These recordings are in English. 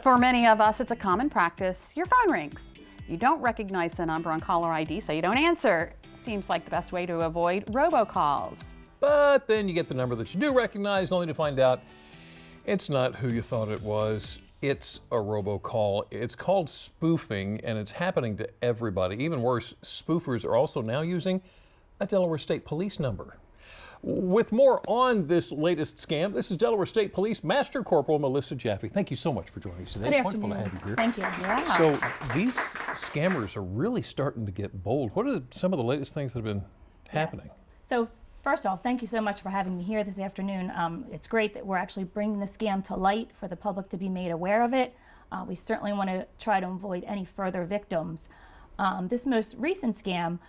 For many of us, it's a common practice. Your phone rings. You don't recognize the number on caller ID, so you don't answer. Seems like the best way to avoid robocalls. But then you get the number that you do recognize, only to find out it's not who you thought it was. It's a robocall. It's called spoofing, and it's happening to everybody. Even worse, spoofers are also now using a Delaware State Police number. With more on this latest scam, this is Delaware State Police Master Corporal Melissa Jaffe. Thank you so much for joining us today. Good it's wonderful to afternoon. have you here. Thank you. Yeah. So these scammers are really starting to get bold. What are some of the latest things that have been happening? Yes. So first off, thank you so much for having me here this afternoon. It's great that we're actually bringing the scam to light for the public to be made aware of it. We certainly want to try to avoid any further victims. This most recent scam,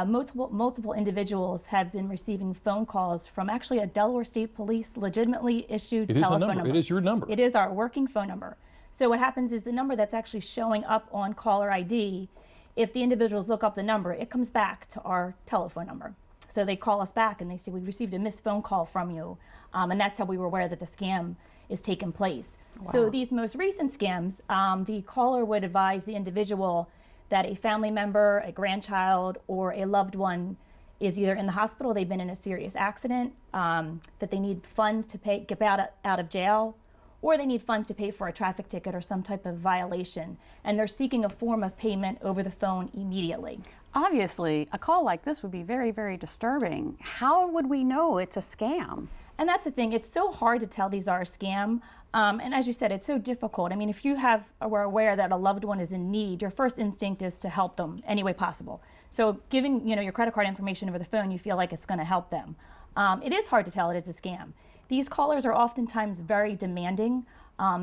multiple individuals have been receiving phone calls from actually a Delaware State Police legitimately issued telephone number. It is your number. It is our working phone number. So what happens is the number that's actually showing up on caller ID, if the individuals look up the number, it comes back to our telephone number. So they call us back and they say, we received a missed phone call from you. And that's how we were aware that the scam is taking place. Wow. So these most recent scams, the caller would advise the individual that a family member, a grandchild, or a loved one is either in the hospital, they've been in a serious accident, that they need funds to get out of jail, or they need funds to pay for a traffic ticket or some type of violation, and they're seeking a form of payment over the phone immediately. Obviously, a call like this would be very, very disturbing. How would we know it's a scam? And that's the thing, it's so hard to tell these are a scam. And as you said, it's so difficult. I mean, if you were aware that a loved one is in need, your first instinct is to help them any way possible. So giving your credit card information over the phone, you feel like it's going to help them. It is hard to tell it is a scam. These callers are oftentimes very demanding.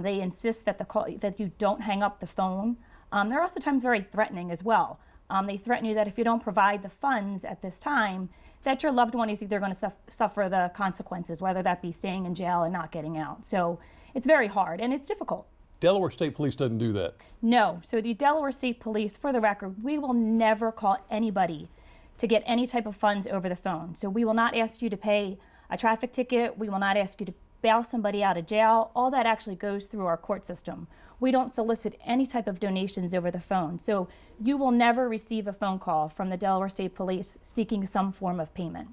They insist that that you don't hang up the phone. They're also times very threatening as well. They threaten you that if you don't provide the funds at this time, that your loved one is either going to suffer the consequences, whether that be staying in jail and not getting out. So it's very hard and it's difficult. Delaware State Police doesn't do that. No. So the Delaware State Police, for the record, we will never call anybody to get any type of funds over the phone. So we will not ask you to pay a traffic ticket. We will not ask you to bail somebody out of jail. All that actually goes through our court system. We don't solicit any type of donations over the phone. So you will never receive a phone call from the Delaware State Police seeking some form of payment.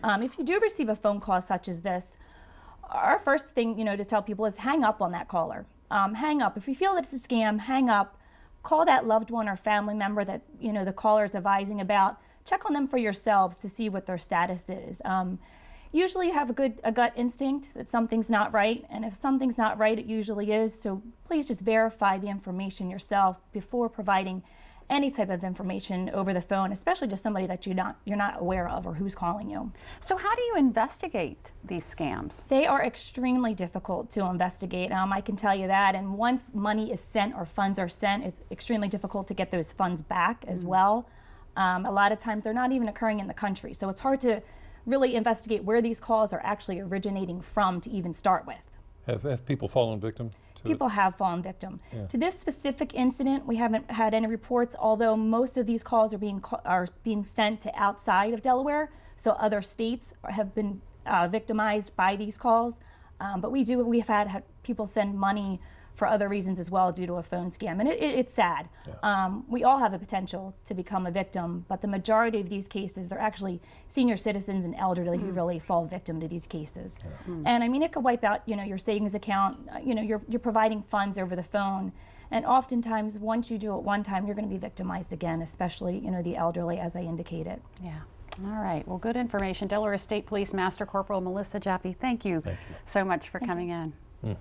If you do receive a phone call such as this, our first thing to tell people is hang up on that caller. Hang up. If you feel that it's a scam, hang up. Call that loved one or family member that the caller is advising about. Check on them for yourselves to see what their status is. Usually you have a gut instinct that something's not right, and if something's not right, it usually is. So please just verify the information yourself before providing any type of information over the phone, especially to somebody that you're not aware of or who's calling you. So how do you investigate these scams? They are extremely difficult to investigate. I can tell you that. And once money is sent or funds are sent, it's extremely difficult to get those funds back as well. A lot of times they're not even occurring in the country, so it's hard to really investigate where these calls are actually originating from to even start with. Have people fallen victim to People it? have fallen victim. Yeah. To this specific incident, we haven't had any reports, although most of these calls are being sent to outside of Delaware, so other states have been victimized by these calls. But we've had people send money for other reasons as well due to a phone scam, and it's sad. Yeah. We all have the potential to become a victim, but the majority of these cases, they're actually senior citizens and elderly who really fall victim to these cases. Yeah. And I mean, it could wipe out your savings account. You're providing funds over the phone, and oftentimes once you do it one time, you're going to be victimized again, especially the elderly, as I indicated. Yeah. All right. Well, good information. Delaware State Police Master Corporal Melissa Jaffe, thank you so much for coming in.